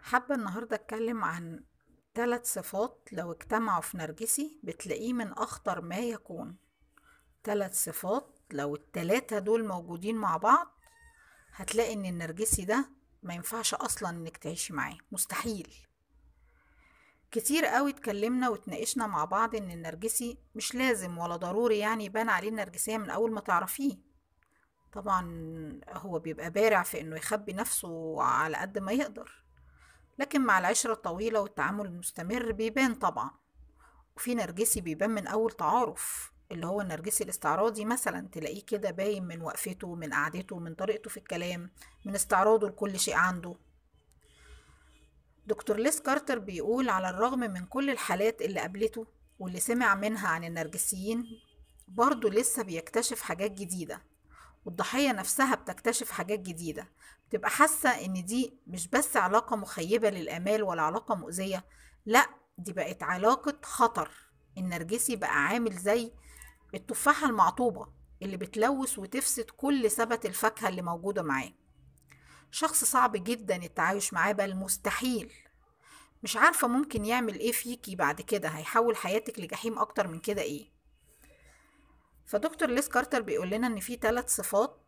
حابة النهاردة أتكلم عن 3 صفات لو اجتمعوا في نرجسي بتلاقيه من أخطر ما يكون. 3 صفات لو ال3 دول موجودين مع بعض هتلاقي إن النرجسي ده ما ينفعش أصلا إنك تعيشي معاه، مستحيل. كتير قوي اتكلمنا واتناقشنا مع بعض إن النرجسي مش لازم ولا ضروري يعني يبان عليه النرجسية من أول ما تعرفيه. طبعا هو بيبقى بارع في إنه يخبي نفسه على قد ما يقدر، لكن مع العشرة الطويلة والتعامل المستمر بيبان طبعا. وفي نرجسي بيبان من أول تعارف، اللي هو النرجسي الاستعراضي مثلا، تلاقيه كده باين من وقفته، من قعدته، من طريقته في الكلام، من استعراضه لكل شيء عنده. دكتور ليس كارتر بيقول على الرغم من كل الحالات اللي قابلته واللي سمع منها عن النرجسيين، برضه لسه بيكتشف حاجات جديدة، والضحية نفسها بتكتشف حاجات جديدة. بتبقى حاسة ان دي مش بس علاقة مخيبة للآمال ولا علاقة مؤذية، لا، دي بقت علاقة خطر. النرجسي بقى عامل زي التفاحة المعطوبة اللي بتلوث وتفسد كل ثبت الفاكهة اللي موجودة معاه. شخص صعب جدا التعايش معاه، بل مستحيل. مش عارفة ممكن يعمل ايه فيكي بعد كده، هيحول حياتك لجحيم اكتر من كده ايه. فدكتور ليس كارتر بيقول لنا ان في 3 صفات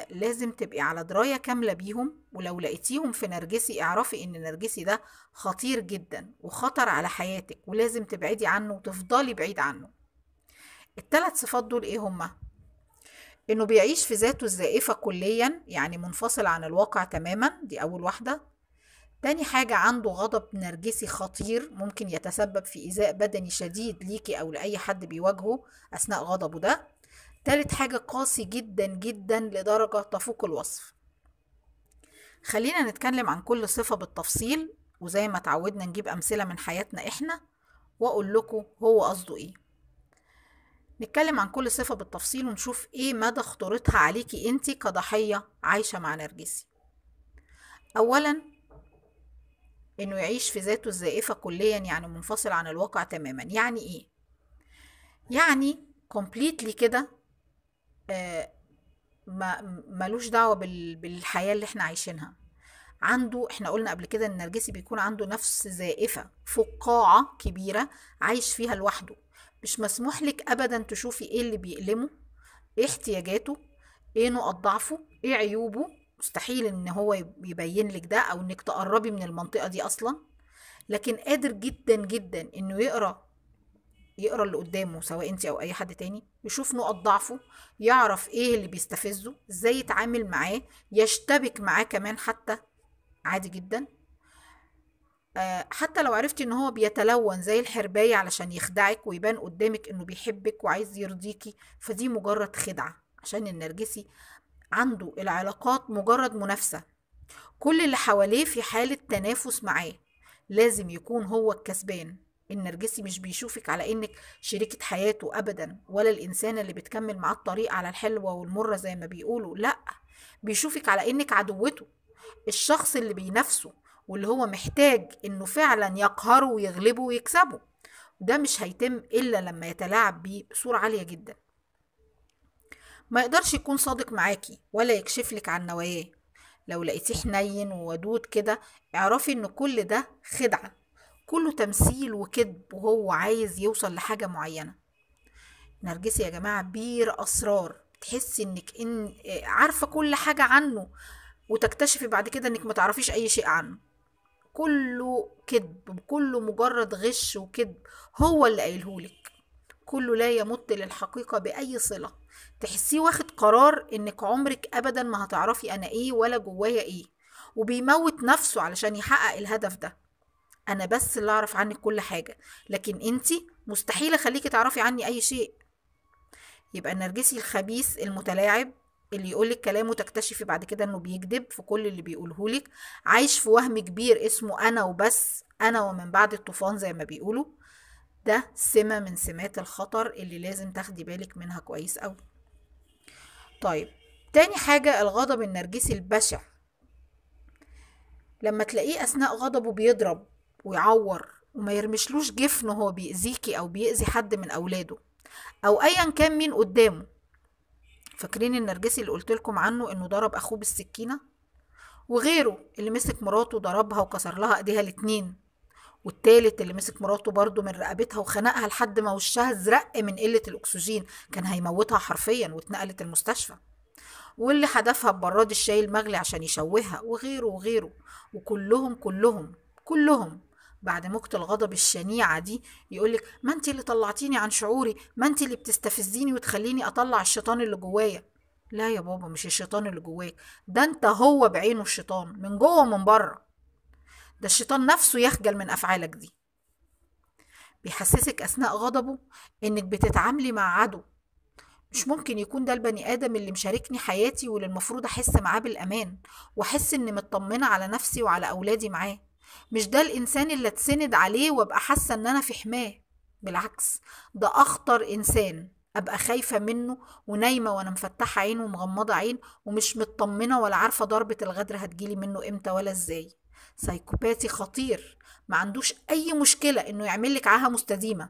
لازم تبقي على دراية كاملة بيهم، ولو لقيتيهم في نرجسي اعرفي ان النرجسي ده خطير جدا وخطر على حياتك، ولازم تبعدي عنه وتفضلي بعيد عنه. ال3 صفات دول ايه هما؟ انه بيعيش في ذاته الزائفة كليا، يعني منفصل عن الواقع تماما، دي اول واحدة. تاني حاجة، عنده غضب نرجسي خطير، ممكن يتسبب في إيذاء بدني شديد ليكي أو لأي حد بيواجهه أثناء غضبه ده. تالت حاجة، قاسي جدا جدا لدرجة تفوق الوصف. خلينا نتكلم عن كل صفة بالتفصيل، وزي ما تعودنا نجيب أمثلة من حياتنا إحنا وأقول لكم هو قصده إيه. نتكلم عن كل صفة بالتفصيل ونشوف إيه مدى خطورتها عليكي أنتي كضحية عايشة مع نرجسي. أولا، إنه يعيش في ذاته الزائفة كليا، يعني منفصل عن الواقع تماما. يعني إيه؟ يعني completely كده، ملوش دعوة بالحياة اللي احنا عايشينها. عنده، احنا قلنا قبل كده ان النرجسي بيكون عنده نفس زائفة، فقاعة كبيرة عايش فيها لوحده. مش مسموح لك ابدا تشوفي ايه اللي بيألمه، ايه احتياجاته، ايه نقط ضعفه، ايه عيوبه. مستحيل ان هو يبين لك ده او انك تقربي من المنطقة دي اصلا. لكن قادر جدا جدا انه يقرا اللي قدامه، سواء انت او اي حد تاني، يشوف نقط ضعفه، يعرف ايه اللي بيستفزه، ازاي يتعامل معاه، يشتبك معاه كمان حتى، عادي جدا. حتى لو عرفتي ان هو بيتلون زي الحرباية علشان يخدعك ويبان قدامك انه بيحبك وعايز يرضيكي، فدي مجرد خدعة، عشان النرجسي عنده العلاقات مجرد منافسة. كل اللي حواليه في حالة تنافس معاه، لازم يكون هو الكسبان. النرجسي مش بيشوفك على انك شريكة حياته ابدا، ولا الانسانة اللي بتكمل معاه الطريق على الحلوة والمرة زي ما بيقولوا، لا، بيشوفك على انك عدوته، الشخص اللي بينافسه، واللي هو محتاج انه فعلا يقهره ويغلبه ويكسبه. وده مش هيتم الا لما يتلاعب بيه بصورة عالية جدا. ما يقدرش يكون صادق معاكي ولا يكشفلك عن نواياه. لو لقيتيه حنين وودود كده، اعرفي ان كل ده خدعة، كله تمثيل وكذب، وهو عايز يوصل لحاجة معينة. نرجسي يا جماعة بير أسرار، تحسي انك عارفة كل حاجة عنه، وتكتشفي بعد كده انك ما تعرفيش اي شيء عنه. كله كذب، كله مجرد غش وكذب، هو اللي قايلهولك. كله لا يمت للحقيقة بأي صلة. تحسيه واخد قرار انك عمرك ابدا ما هتعرفي انا ايه ولا جوايا ايه، وبيموت نفسه علشان يحقق الهدف ده. انا بس اللي اعرف عنك كل حاجة، لكن انتي مستحيل اخليكي تعرفي عني اي شيء. يبقى النرجسي الخبيث المتلاعب اللي يقولك كلامه تكتشفي بعد كده انه بيكذب في كل اللي بيقولهولك، عايش في وهم كبير اسمه انا وبس، انا ومن بعد الطوفان زي ما بيقولوا. ده سمة من سمات الخطر اللي لازم تاخدي بالك منها كويس قوي. طيب، تاني حاجة، الغضب النرجسي البشع. لما تلاقيه أثناء غضبه بيضرب ويعور وما يرمشلوش جفن وهو بيأذيكي أو بيأذي حد من أولاده أو أيا كان مين قدامه. فاكرين النرجسي اللي قلتلكم عنه إنه ضرب أخوه بالسكينة؟ وغيره اللي مسك مراته ضربها وكسر لها ايديها الاتنين، والتالت اللي مسك مراته برضه من رقبتها وخنقها لحد ما وشها ازرق من قلة الأكسجين، كان هيموتها حرفيا واتنقلت المستشفى، واللي حدفها ببراد الشاي المغلي عشان يشوهها، وغيره وغيره. وكلهم كلهم بعد موجة الغضب الشنيعة دي يقولك ما انتي اللي طلعتيني عن شعوري، ما انتي اللي بتستفزيني وتخليني اطلع الشيطان اللي جوايا. لا يا بابا، مش الشيطان اللي جواك، ده انت هو بعينه الشيطان، من جوه ومن بره. ده الشيطان نفسه يخجل من افعالك دي. بيحسسك اثناء غضبه انك بتتعاملي مع عدو. مش ممكن يكون ده البني آدم اللي مشاركني حياتي واللي المفروض أحس معاه بالأمان وأحس إني مطمنة على نفسي وعلى أولادي معاه. مش ده الإنسان اللي أتسند عليه وأبقى حاسة إن أنا في حماه. بالعكس، ده أخطر إنسان أبقى خايفة منه ونايمة وأنا مفتحة عين ومغمضة عين ومش مطمنة ولا عارفة ضربة الغدر هتجيلي منه إمتى ولا إزاي. سايكوباتي خطير، ما عندوش أي مشكلة إنه يعملك عاهة مستديمة.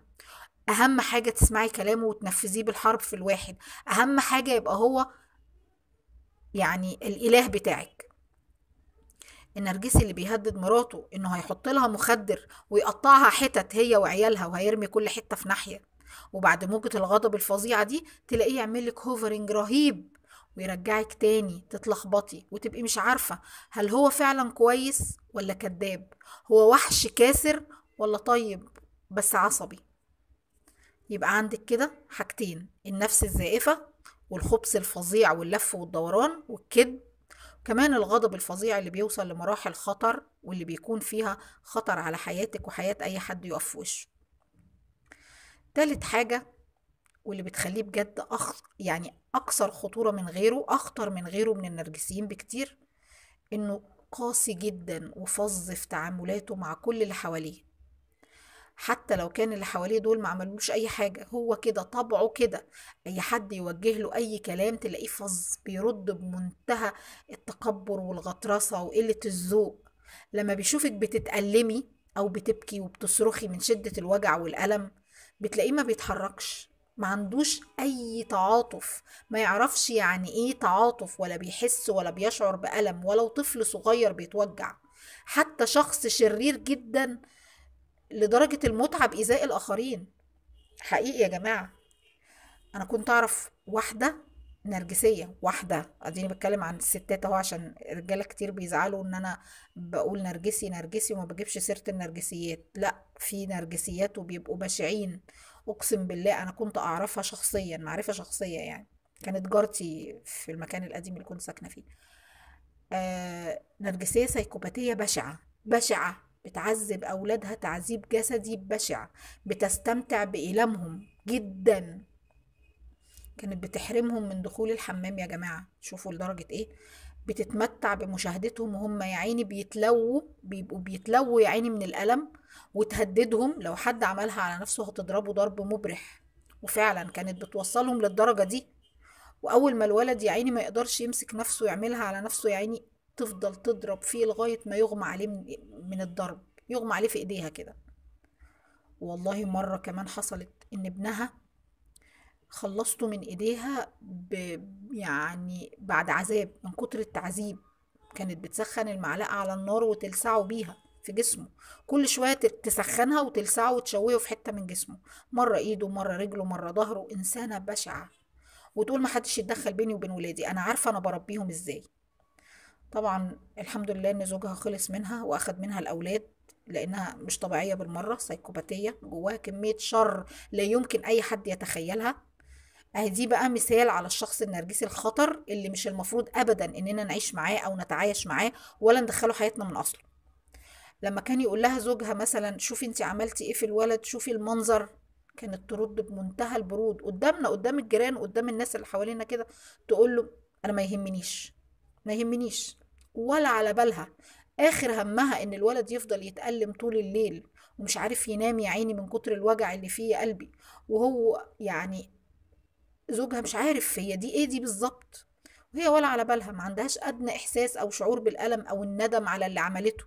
اهم حاجة تسمعي كلامه وتنفذيه بالحرف في الواحد. اهم حاجة يبقى هو يعني الاله بتاعك. النرجسي اللي بيهدد مراته انه هيحط لها مخدر ويقطعها حتت هي وعيالها وهيرمي كل حتة في ناحية، وبعد موجة الغضب الفظيعة دي تلاقيه يعملك هوفرنج رهيب ويرجعك تاني تتلخبطي وتبقي مش عارفة هل هو فعلا كويس ولا كذاب، هو وحش كاسر ولا طيب بس عصبي. يبقى عندك كده حاجتين: النفس الزائفة والخبث الفظيع واللف والدوران والكذب، كمان الغضب الفظيع اللي بيوصل لمراحل خطر واللي بيكون فيها خطر على حياتك وحياة أي حد يقف في وشه. تالت حاجة واللي بتخليه بجد يعني أكثر خطورة من غيره، أخطر من غيره من النرجسيين بكتير، إنه قاسي جدا وفظ في تعاملاته مع كل اللي حواليه. حتى لو كان اللي حواليه دول ما عملوش اي حاجة، هو كده طبعه كده. اي حد يوجه له اي كلام تلاقيه فظ بيرد بمنتهى التكبر والغطرسة وقلة الذوق. لما بيشوفك بتتألمي او بتبكي وبتصرخي من شدة الوجع والألم بتلاقيه ما بيتحركش، ما عندوش اي تعاطف، ما يعرفش يعني ايه تعاطف، ولا بيحس ولا بيشعر بألم ولو طفل صغير بيتوجع. حتى شخص شرير جدا لدرجة المتعة بإيذاء الآخرين. حقيقي يا جماعة، أنا كنت أعرف واحدة نرجسية، واحدة، أديني بتكلم عن الستات أهو عشان الرجالة كتير بيزعلوا إن أنا بقول نرجسي نرجسي وما بجيبش سيرة النرجسيات. لا، في نرجسيات وبيبقوا بشعين. أقسم بالله أنا كنت أعرفها شخصيا، معرفة شخصية يعني، كانت جارتي في المكان القديم اللي كنت ساكنة فيه. نرجسية سيكوباتية بشعة بشعة، بتعذب أولادها تعذيب جسدي بشع، بتستمتع بإيلامهم جدا. كانت بتحرمهم من دخول الحمام يا جماعة، شوفوا لدرجة إيه. بتتمتع بمشاهدتهم وهم يا عيني بيبقوا بيتلووا يا عيني من الألم، وتهددهم لو حد عملها على نفسه هتضربه ضرب مبرح. وفعلا كانت بتوصلهم للدرجة دي. واول ما الولد يا عيني ما يقدرش يمسك نفسه يعملها على نفسه يا عيني، تفضل تضرب فيه لغاية ما يغمى عليه من الضرب، يغمى عليه في ايديها كده. والله مرة كمان حصلت ان ابنها خلصته من ايديها يعني بعد عذاب من كتر التعذيب. كانت بتسخن المعلقة على النار وتلسعه بيها في جسمه، كل شوية تسخنها وتلسعه وتشويه في حتة من جسمه، مرة ايده مرة رجله مرة ظهره. انسانة بشعة. وتقول ما حدش يتدخل بيني وبين ولادي، انا عارفه انا بربيهم ازاي. طبعا الحمد لله ان زوجها خلص منها واخد منها الاولاد، لانها مش طبيعيه بالمره، سايكوباتيه جواها كميه شر لا يمكن اي حد يتخيلها. اهي دي بقى مثال على الشخص النرجسي الخطر اللي مش المفروض ابدا اننا نعيش معاه او نتعايش معاه ولا ندخله حياتنا من اصله. لما كان يقول لها زوجها مثلا شوفي انت عملتي ايه في الولد، شوفي المنظر، كانت ترد بمنتهى البرود قدامنا، قدام الجيران، قدام الناس اللي حوالينا كده، تقول له انا ما يهمنيش، ما يهمنيش، ولا على بالها. اخر همها ان الولد يفضل يتألم طول الليل ومش عارف ينام يا عيني من كتر الوجع اللي فيه يا قلبي. وهو يعني زوجها مش عارف هي دي ايه دي بالظبط، وهي ولا على بالها، ما عندهاش ادنى احساس او شعور بالالم او الندم على اللي عملته.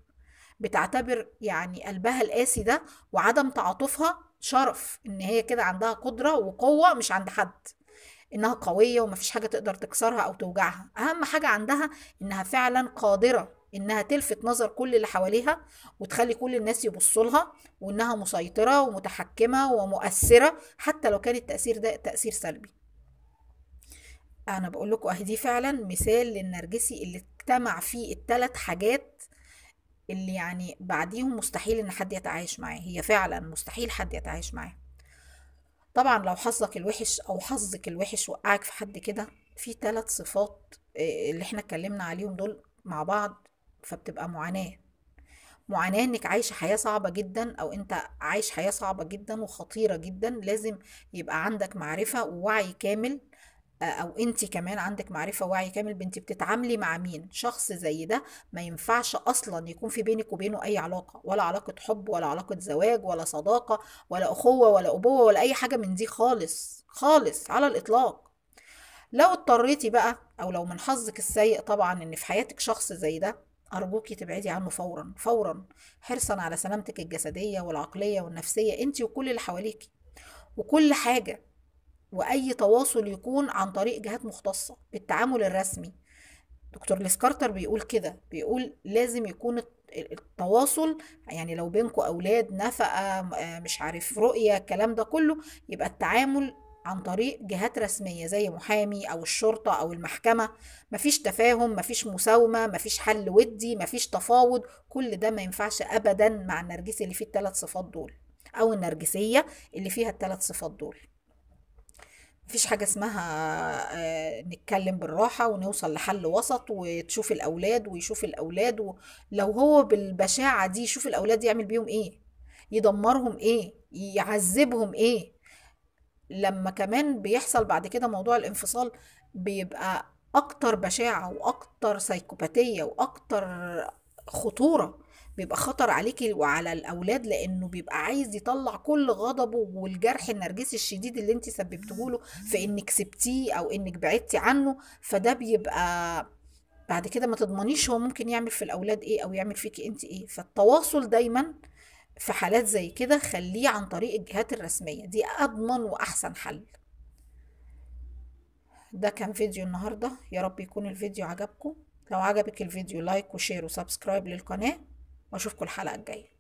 بتعتبر يعني قلبها القاسي ده وعدم تعاطفها شرف، ان هي كده عندها قدرة وقوة مش عند حد، انها قوية ومفيش حاجة تقدر تكسرها او توجعها. اهم حاجة عندها انها فعلا قادرة انها تلفت نظر كل اللي حواليها وتخلي كل الناس يبصوا لها، وانها مسيطرة ومتحكمة ومؤثرة حتى لو كان التأثير ده تأثير سلبي. انا بقول لكم اهي دي فعلا مثال للنرجسي اللي اجتمع فيه الثلاث حاجات اللي يعني بعديهم مستحيل ان حد يتعايش معاه، هي فعلا مستحيل حد يتعايش معاه. طبعا لو حظك الوحش او حظك الوحش وقعك في حد كده، في ثلاث صفات اللي احنا اتكلمنا عليهم دول مع بعض، فبتبقى معاناة. معاناة انك عايشة حياة صعبة جدا، او انت عايش حياة صعبة جدا وخطيرة جدا. لازم يبقى عندك معرفة ووعي كامل، او انت كمان عندك معرفة ووعي كامل بنتي بتتعاملي مع مين. شخص زي ده ما ينفعش اصلا يكون في بينك وبينه اي علاقة، ولا علاقة حب ولا علاقة زواج ولا صداقة ولا اخوة ولا ابوة ولا اي حاجة من دي خالص خالص على الاطلاق. لو اضطريتي بقى، او لو من حظك السيء طبعا ان في حياتك شخص زي ده، ارجوكي تبعدي عنه فورا فورا، حرصا على سلامتك الجسدية والعقلية والنفسية انت وكل اللي حواليكي وكل حاجة. واي تواصل يكون عن طريق جهات مختصة بالتعامل الرسمي. دكتور ليسكارتر بيقول كده، بيقول لازم يكون التواصل، يعني لو بينكم اولاد، نفقة، مش عارف، رؤية، الكلام ده كله، يبقى التعامل عن طريق جهات رسمية زي محامي او الشرطة او المحكمة. مفيش تفاهم، مفيش مساومة، مفيش حل ودي، مفيش تفاوض. كل ده ما ينفعش ابدا مع النرجسي اللي فيه الثلاث صفات دول، او النرجسية اللي فيها الثلاث صفات دول. مفيش حاجة اسمها نتكلم بالراحة ونوصل لحل وسط وتشوف الأولاد ويشوف الأولاد لو هو بالبشاعة دي يشوف الأولاد يعمل بيهم إيه؟ يدمرهم إيه؟ يعذبهم إيه؟ لما كمان بيحصل بعد كده موضوع الانفصال، بيبقى أكتر بشاعة وأكتر سيكوباتية وأكتر خطورة. بيبقى خطر عليكي وعلى الأولاد، لأنه بيبقى عايز يطلع كل غضبه والجرح النرجسي الشديد اللي انت سببته له في انك سبتيه او انك بعدتي عنه. فده بيبقى بعد كده ما تضمنيش هو ممكن يعمل في الأولاد ايه او يعمل فيكي انت ايه. فالتواصل دايما في حالات زي كده خليه عن طريق الجهات الرسمية، دي أضمن وأحسن حل. ده كان فيديو النهاردة، يا رب يكون الفيديو عجبكم. لو عجبك الفيديو لايك وشير وسبسكرايب للقناة، واشوفكم الحلقة الجاية.